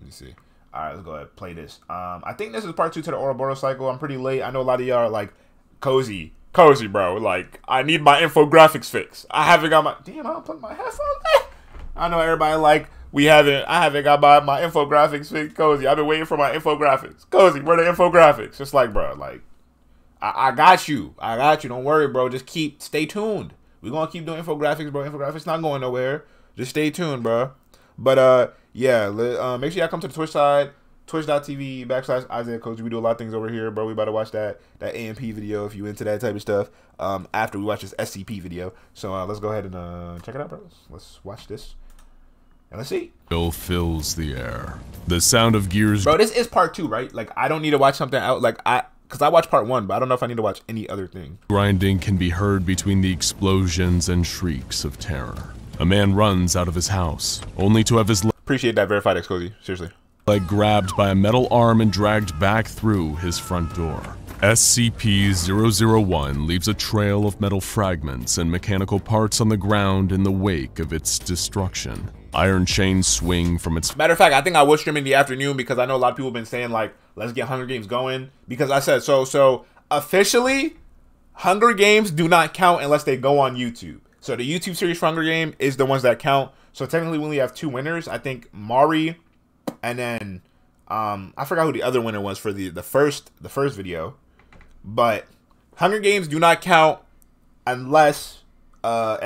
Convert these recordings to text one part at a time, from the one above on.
me see. All right, let's go ahead and play this. I think this is part 2 to the Ouroboros cycle. I'm pretty late. I know a lot of y'all are like, cozy, bro. Like, I need my infographics fixed. I haven't got my. Damn, I don't put my headphones in. I know everybody like I haven't got my infographics fixed, cozy. I've been waiting for my infographics, cozy. Where the infographics? Just like, bro, like, I got you. Don't worry, bro. Just stay tuned. We're gonna keep doing infographics, bro. Infographics not going nowhere. Just stay tuned, bro. But yeah, make sure y'all come to the Twitch side, twitch.tv/IsiahCozy. We do a lot of things over here, bro. We about to watch that AMP video if you into that type of stuff. After we watch this SCP video. So let's go ahead and check it out, bro. Let's watch this. And let's see. Chill fills the air. The sound of gears. Bro, this is part 2, right? Like, I don't need to watch something out. Like, because I watched part 1, but I don't know if I need to watch any other thing. Grinding can be heard between the explosions and shrieks of terror. A man runs out of his house, only to have his Appreciate that verified XCozy. Seriously. leg grabbed by a metal arm and dragged back through his front door. SCP-001 leaves a trail of metal fragments and mechanical parts on the ground in the wake of its destruction. Iron chains swing from its— Matter of fact, I think I was streaming in the afternoon because I know a lot of people have been saying, like, let's get Hunger Games going. Because I said, so officially, Hunger Games do not count unless they go on YouTube. So the YouTube series for Hunger Game is the ones that count. So technically we only have 2 winners. I think Mari and then I forgot who the other winner was for the first video. But Hunger Games do not count unless you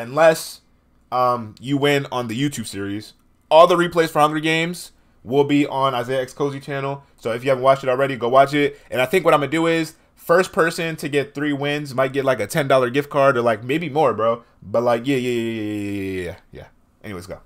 win on the YouTube series. All the replays for Hunger Games will be on IsiahCozy channel. So if you haven't watched it already, go watch it. And I think what I'm gonna do is first person to get 3 wins might get like a $10 gift card or like maybe more, bro. But like yeah. Anyways, go.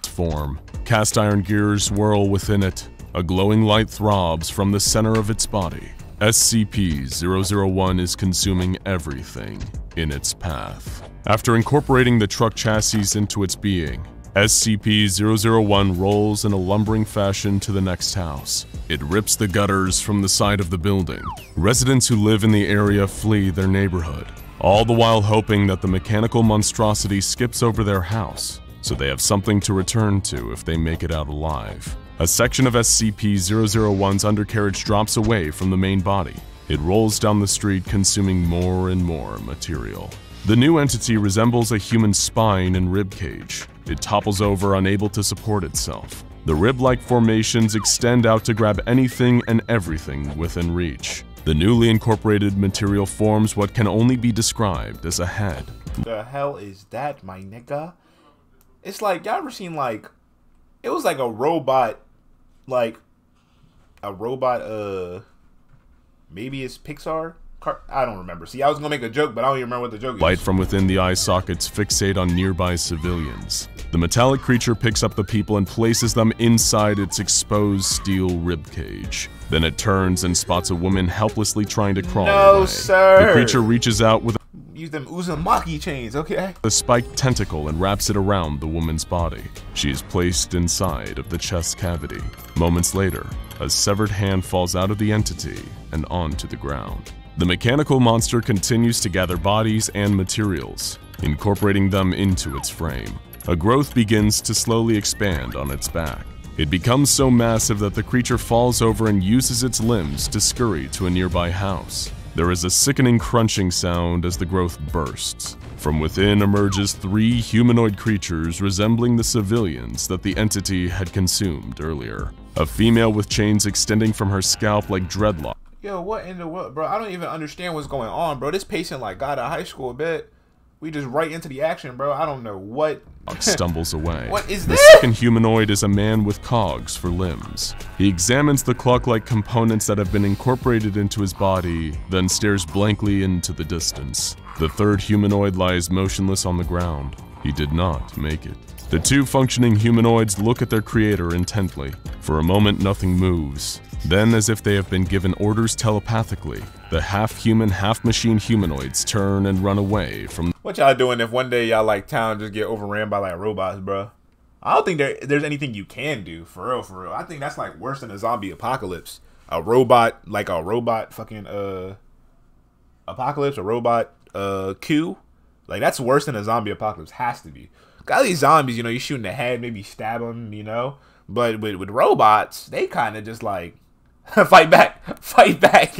Form. Cast iron gears swirl within it. A glowing light throbs from the center of its body. SCP-001 is consuming everything in its path. After incorporating the truck chassis into its being, SCP-001 rolls in a lumbering fashion to the next house. It rips the gutters from the side of the building. Residents who live in the area flee their neighborhood, all the while hoping that the mechanical monstrosity skips over their house, so they have something to return to if they make it out alive. A section of SCP-001's undercarriage drops away from the main body. It rolls down the street, consuming more and more material. The new entity resembles a human spine and rib cage. It topples over, unable to support itself. The rib-like formations extend out to grab anything and everything within reach. The newly incorporated material forms what can only be described as a head. The hell is that, my nigga? It's like, y'all ever seen like, it was like a robot, maybe it's Pixar? I don't remember. See, I was gonna make a joke, but I don't even remember what the joke is. Light from within the eye sockets fixate on nearby civilians. The metallic creature picks up the people and places them inside its exposed steel ribcage. Then it turns and spots a woman helplessly trying to crawl away. No, sir. The creature reaches out with Use them Uzumaki chains, okay? a spiked tentacle and wraps it around the woman's body. She is placed inside of the chest cavity. Moments later, a severed hand falls out of the entity and onto the ground. The mechanical monster continues to gather bodies and materials, incorporating them into its frame. A growth begins to slowly expand on its back. It becomes so massive that the creature falls over and uses its limbs to scurry to a nearby house. There is a sickening crunching sound as the growth bursts. From within emerges 3 humanoid creatures resembling the civilians that the entity had consumed earlier. A female with chains extending from her scalp like dreadlocks. Yo, what in the world, bro? I don't even understand what's going on, bro. This patient like got out of high school a bit. We just right into the action, bro. I don't know what. Stumbles away. What is the this? second humanoid is a man with cogs for limbs. He examines the clock-like components that have been incorporated into his body, then stares blankly into the distance. The third humanoid lies motionless on the ground. He did not make it. The 2 functioning humanoids look at their creator intently. For a moment, nothing moves. Then, as if they have been given orders telepathically, the half-human, half-machine humanoids turn and run away from— What y'all doing if one day y'all like town just get overran by like robots, bro? I don't think there's anything you can do, for real. I think that's like worse than a zombie apocalypse. A robot fucking apocalypse, a robot coup. Like, that's worse than a zombie apocalypse, has to be. Got these zombies, you know, you shoot in the head, maybe stab them, you know? But with robots, they kind of just like fight back, fight back.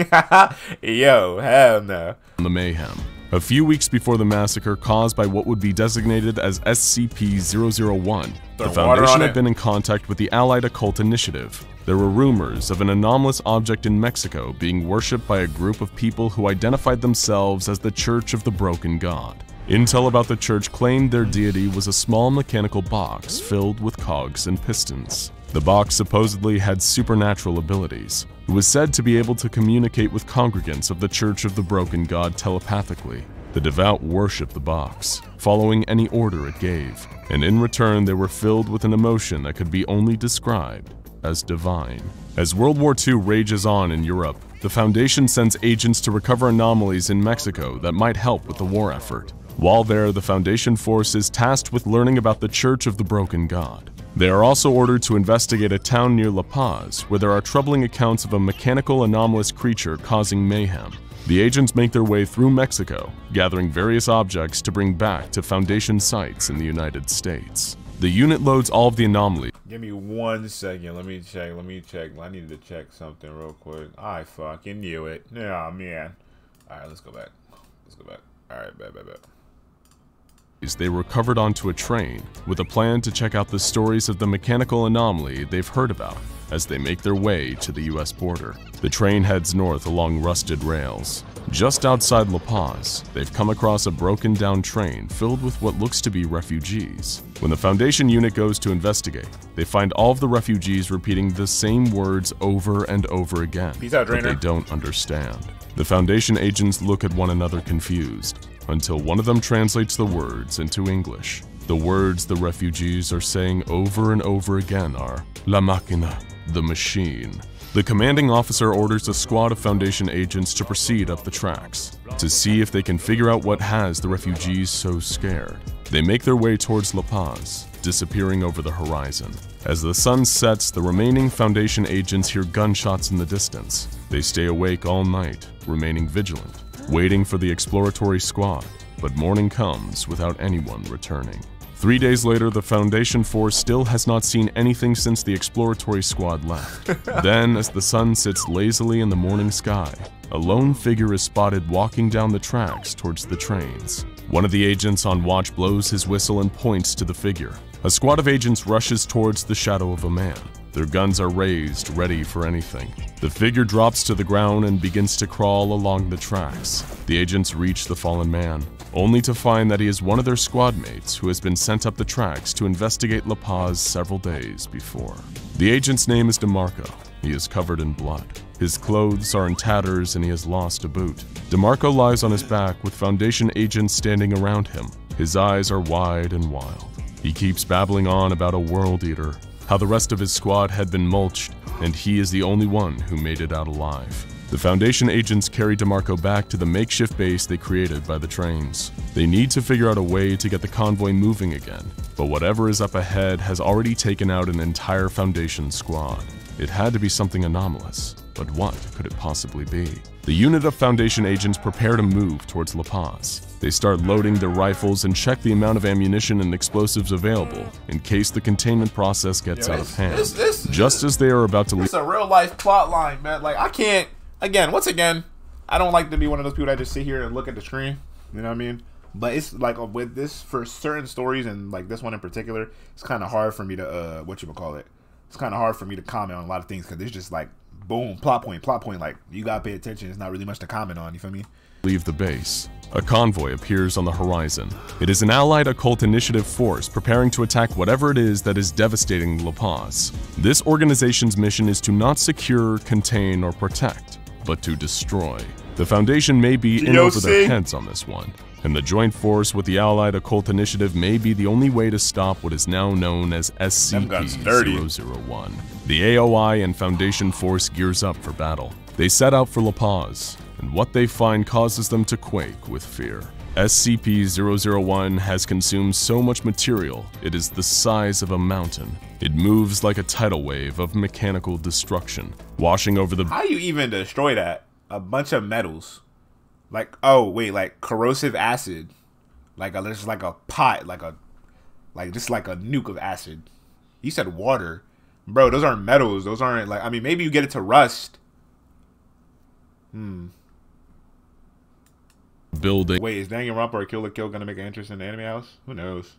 Yo, hell no. The mayhem. A few weeks before the massacre caused by what would be designated as SCP-001, the Foundation had been in contact with the Allied Occult Initiative. There were rumors of an anomalous object in Mexico being worshipped by a group of people who identified themselves as the Church of the Broken God. Intel about the church claimed their deity was a small mechanical box filled with cogs and pistons. The box supposedly had supernatural abilities. It was said to be able to communicate with congregants of the Church of the Broken God telepathically. The devout worshipped the box, following any order it gave, and in return they were filled with an emotion that could be only described as divine. As World War II rages on in Europe, the Foundation sends agents to recover anomalies in Mexico that might help with the war effort. While there, the Foundation force is tasked with learning about the Church of the Broken God. They are also ordered to investigate a town near La Paz, where there are troubling accounts of a mechanical anomalous creature causing mayhem. The agents make their way through Mexico, gathering various objects to bring back to Foundation sites in the United States. The unit loads all of the anomalies. Give me 1 second. Let me check. I needed to check something real quick. I fucking knew it. Oh, man. All right, let's go back. All right, bet. They were covered onto a train with a plan to check out the stories of the mechanical anomaly they've heard about as they make their way to the US border. The train heads north along rusted rails. Just outside La Paz, they've come across a broken down train filled with what looks to be refugees. When the Foundation unit goes to investigate, they find all of the refugees repeating the same words over and over again, but they don't understand. The Foundation agents look at one another confused, until one of them translates the words into English. The words the refugees are saying over and over again are, La Máquina, the machine. The commanding officer orders a squad of Foundation agents to proceed up the tracks, to see if they can figure out what has the refugees so scared. They make their way towards La Paz, disappearing over the horizon. As the sun sets, the remaining Foundation agents hear gunshots in the distance. They stay awake all night, remaining vigilant, waiting for the exploratory squad, but morning comes without anyone returning. 3 days later, the Foundation force still has not seen anything since the exploratory squad left. Then, as the sun sits lazily in the morning sky, a lone figure is spotted walking down the tracks towards the trains. One of the agents on watch blows his whistle and points to the figure. A squad of agents rushes towards the shadow of a man. Their guns are raised, ready for anything. The figure drops to the ground and begins to crawl along the tracks. The agents reach the fallen man, only to find that he is one of their squad mates who has been sent up the tracks to investigate La Paz several days before. The agent's name is DeMarco. He is covered in blood. His clothes are in tatters and he has lost a boot. DeMarco lies on his back with Foundation agents standing around him. His eyes are wide and wild. He keeps babbling on about a world eater, how the rest of his squad had been mulched, and he is the only one who made it out alive. The Foundation agents carry DeMarco back to the makeshift base they created by the trains. They need to figure out a way to get the convoy moving again, but whatever is up ahead has already taken out an entire Foundation squad. It had to be something anomalous, but what could it possibly be? The unit of Foundation agents prepare to move towards La Paz. They start loading their rifles and check the amount of ammunition and explosives available in case the containment process gets out of hand. Just as they are about to leave. It's a real life plot line, man. Like, I can't, once again, I don't like to be one of those people that just sit here and look at the screen. You know what I mean? But it's like with this, for certain stories and like this one in particular, it's kind of hard for me to, it's kind of hard for me to comment on a lot of things because it's just like, boom, plot point. Like, you gotta pay attention. There's not really much to comment on. You feel me? Leave the base. A convoy appears on the horizon. It is an Allied Occult Initiative force preparing to attack whatever it is that is devastating La Paz. This organization's mission is to not secure, contain, or protect, but to destroy. The Foundation may be in over their heads on this one, and the joint force with the Allied Occult Initiative may be the only way to stop what is now known as SCP-001. The AOI and Foundation force gears up for battle. They set out for La Paz, and what they find causes them to quake with fear. SCP-001 has consumed so much material, it is the size of a mountain. It moves like a tidal wave of mechanical destruction, washing over the— How do you even destroy that? A bunch of metals. Like, oh, wait, like corrosive acid. Like, there's like a pot, like just like a nuke of acid. You said water. Bro, those aren't metals. Those aren't like, I mean, maybe you get it to rust. Building. Wait, is Danganronpa or Kill la Kill gonna make an interest in the anime house? Who knows?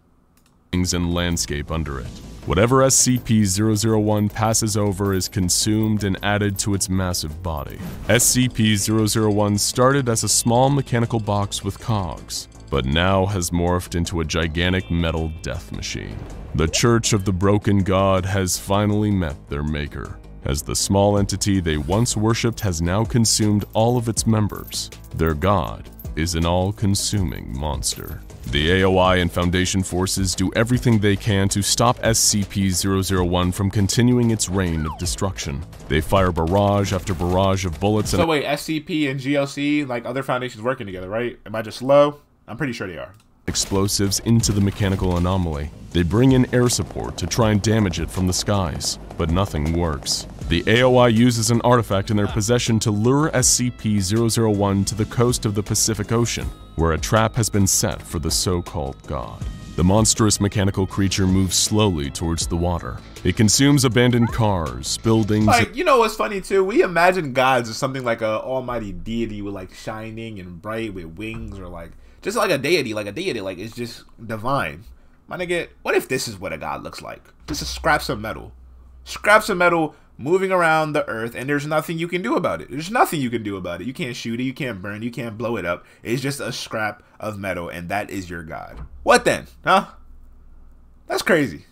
And landscape under it. Whatever SCP-001 passes over is consumed and added to its massive body. SCP-001 started as a small mechanical box with cogs, but now has morphed into a gigantic metal death machine. The Church of the Broken God has finally met their maker, as the small entity they once worshipped has now consumed all of its members. Their god is an all-consuming monster. The AOI and Foundation forces do everything they can to stop SCP-001 from continuing its reign of destruction. They fire barrage after barrage of bullets and— So wait, SCP and GLC, like other Foundations working together, right? Am I just slow? I'm pretty sure they are. Explosives into the mechanical anomaly. They bring in air support to try and damage it from the skies, but nothing works. The AOI uses an artifact in their possession to lure SCP-001 to the coast of the Pacific Ocean, where a trap has been set for the so-called god. The monstrous mechanical creature moves slowly towards the water. It consumes abandoned cars, buildings— Like, you know what's funny too? We imagine gods as something like a almighty deity with like shining and bright with wings, or like just like a deity, like it's just divine. My nigga, what if this is what a god looks like? Just scraps of metal. Scraps of metal moving around the earth, and there's nothing you can do about it. There's nothing you can do about it. You can't shoot it, you can't burn it, you can't blow it up. It's just a scrap of metal, and that is your god. What then? Huh? That's crazy.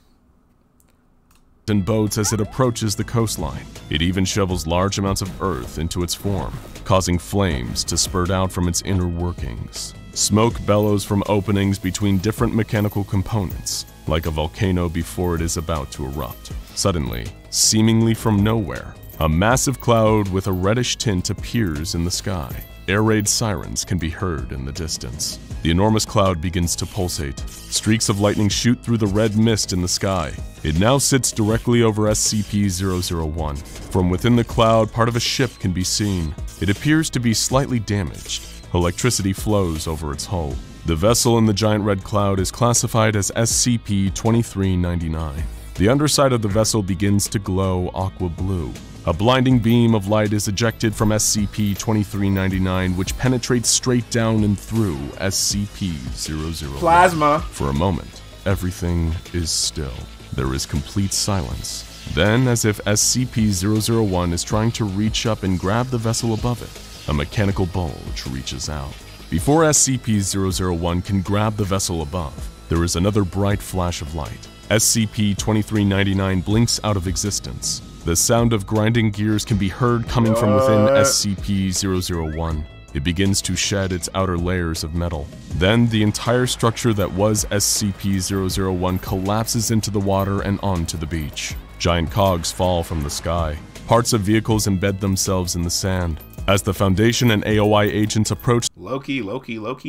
And boats as it approaches the coastline. It even shovels large amounts of earth into its form, causing flames to spurt out from its inner workings. Smoke bellows from openings between different mechanical components, like a volcano before it is about to erupt. Suddenly, seemingly from nowhere, a massive cloud with a reddish tint appears in the sky. Air raid sirens can be heard in the distance. The enormous cloud begins to pulsate. Streaks of lightning shoot through the red mist in the sky. It now sits directly over SCP-001. From within the cloud, part of a ship can be seen. It appears to be slightly damaged. Electricity flows over its hull. The vessel in the giant red cloud is classified as SCP-2399. The underside of the vessel begins to glow aqua blue. A blinding beam of light is ejected from SCP-2399, which penetrates straight down and through SCP-001. Plasma. For a moment, everything is still. There is complete silence. Then, as if SCP-001 is trying to reach up and grab the vessel above it, a mechanical bulge reaches out. Before SCP-001 can grab the vessel above, there is another bright flash of light. SCP-2399 blinks out of existence. The sound of grinding gears can be heard coming from within SCP-001. It begins to shed its outer layers of metal. Then the entire structure that was SCP-001 collapses into the water and onto the beach. Giant cogs fall from the sky. Parts of vehicles embed themselves in the sand. As the Foundation and AOI agents approach Loki,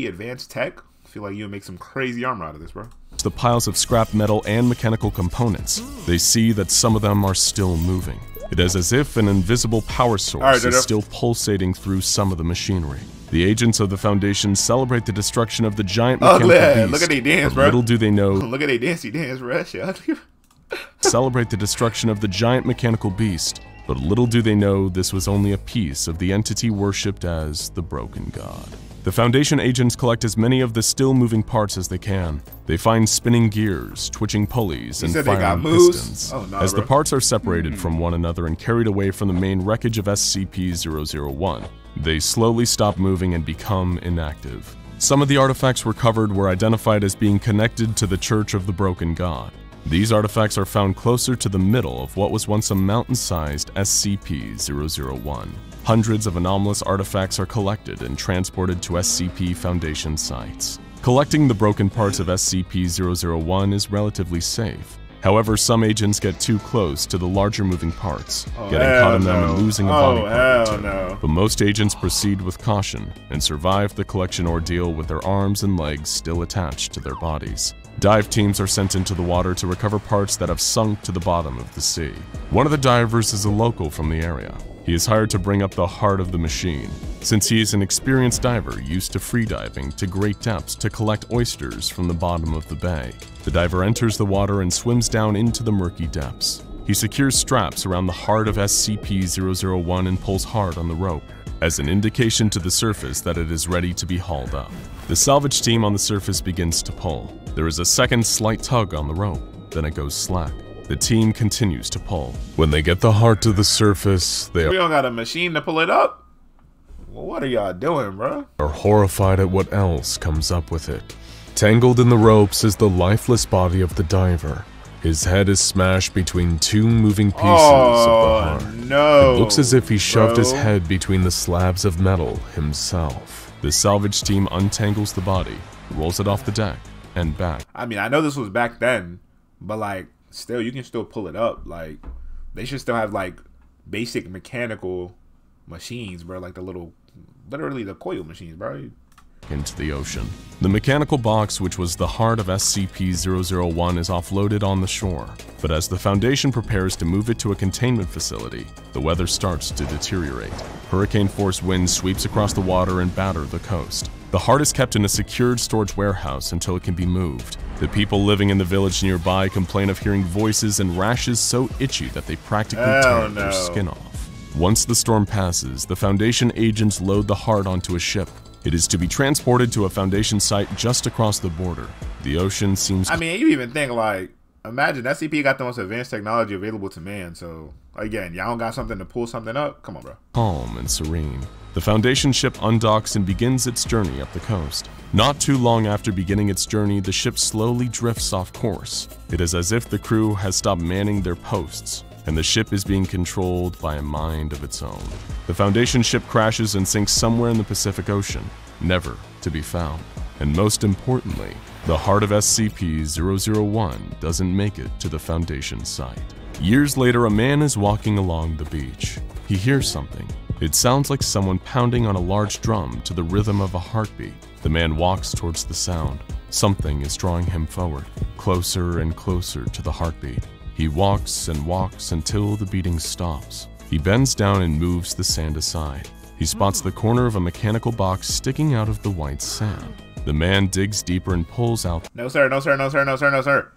advanced tech. I feel like you would make some crazy armor out of this, bro. The piles of scrap metal and mechanical components, they see that some of them are still moving. It is as if an invisible power source is still pulsating through some of the machinery. The agents of the Foundation celebrate the destruction of the giant mechanical beast. Look at they dance, bro. Little do they know. Look at they dance, bro. Celebrate the destruction of the giant mechanical beast, but little do they know this was only a piece of the entity worshipped as the Broken God. The Foundation agents collect as many of the still-moving parts as they can. They find spinning gears, twitching pulleys, and firing pistons. As the parts are separated from one another and carried away from the main wreckage of SCP-001, they slowly stop moving and become inactive. Some of the artifacts recovered were identified as being connected to the Church of the Broken God. These artifacts are found closer to the middle of what was once a mountain-sized SCP-001. Hundreds of anomalous artifacts are collected and transported to SCP Foundation sites. Collecting the broken parts of SCP-001 is relatively safe. However, some agents get too close to the larger moving parts, getting caught in them and losing a body part or two. But most agents proceed with caution and survive the collection ordeal with their arms and legs still attached to their bodies. Dive teams are sent into the water to recover parts that have sunk to the bottom of the sea. One of the divers is a local from the area. He is hired to bring up the heart of the machine, since he is an experienced diver used to freediving to great depths to collect oysters from the bottom of the bay. The diver enters the water and swims down into the murky depths. He secures straps around the heart of SCP-001 and pulls hard on the rope, as an indication to the surface that it is ready to be hauled up. The salvage team on the surface begins to pull. There is a second slight tug on the rope, then it goes slack. The team continues to pull. When they get the heart to the surface, they We don't got a machine to pull it up? Well, what are y'all doing, bro? are horrified at what else comes up with it. Tangled in the ropes is the lifeless body of the diver. His head is smashed between two moving pieces of the heart. No. It looks as if he shoved his bro. head between the slabs of metal himself. The salvage team untangles the body, rolls it off the deck, and back. I mean, I know this was back then, but like, still, you can still pull it up. Like, they should still have like basic mechanical machines, bro. Like the little, literally the coil machines, bro. Into the ocean. The mechanical box, which was the heart of SCP-001, is offloaded on the shore, but as the Foundation prepares to move it to a containment facility, the weather starts to deteriorate. Hurricane-force winds sweeps across the water and batter the coast. The heart is kept in a secured storage warehouse until it can be moved. The people living in the village nearby complain of hearing voices and rashes so itchy that they practically tear their skin off. Once the storm passes, the Foundation agents load the heart onto a ship. It is to be transported to a Foundation site just across the border. The ocean seems... I mean, you even think, like, imagine SCP got the most advanced technology available to man, so, again, y'all don't got something to pull something up? Come on, bro. Calm and serene. The Foundation ship undocks and begins its journey up the coast. Not too long after beginning its journey, the ship slowly drifts off course. It is as if the crew has stopped manning their posts, and the ship is being controlled by a mind of its own. The Foundation ship crashes and sinks somewhere in the Pacific Ocean, never to be found. And most importantly, the heart of SCP-001 doesn't make it to the Foundation site. Years later, a man is walking along the beach. He hears something. It sounds like someone pounding on a large drum to the rhythm of a heartbeat. The man walks towards the sound. Something is drawing him forward, closer and closer to the heartbeat. He walks and walks until the beating stops. He bends down and moves the sand aside. He spots the corner of a mechanical box sticking out of the white sand. The man digs deeper and pulls out No, sir, no, sir, no, sir, no, sir, no, sir.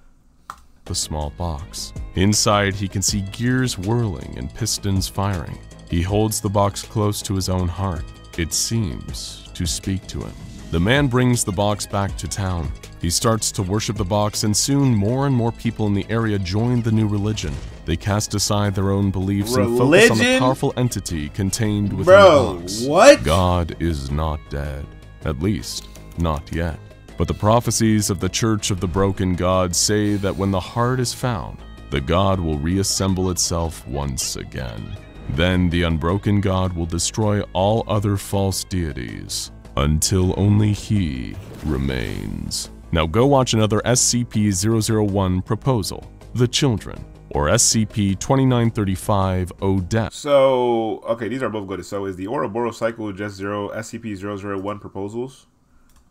the small box. Inside, he can see gears whirling and pistons firing. He holds the box close to his own heart. It seems to speak to him. The man brings the box back to town. He starts to worship the box, and soon more and more people in the area join the new religion. They cast aside their own beliefs and focus on the powerful entity contained within the box. What? God is not dead. At least, not yet. But the prophecies of the Church of the Broken God say that when the heart is found, the God will reassemble itself once again. Then the unbroken God will destroy all other false deities, until only he remains. Now go watch another SCP-001 proposal, The Children, or SCP-2935 ODEP. So, okay, these are both good. So is the Ouroboros cycle just SCP-001 proposals?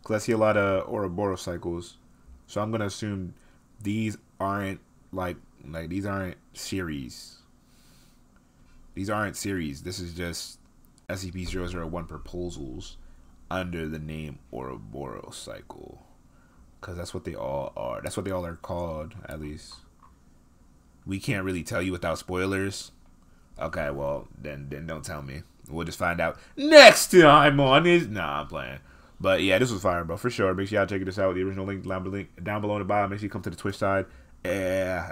Because I see a lot of Ouroboros cycles. So I'm going to assume these aren't, like these aren't series. These aren't series. This is just SCP-001 proposals under the name Ouroboros cycle. Because that's what they all are. That's what they all are called, at least. We can't really tell you without spoilers. Okay, well, then don't tell me. We'll just find out next time on this. Nah, I'm playing. But yeah, this was fire, bro, for sure. Make sure y'all check this out. The original link down below in the bio. Make sure you come to the Twitch side. Yeah.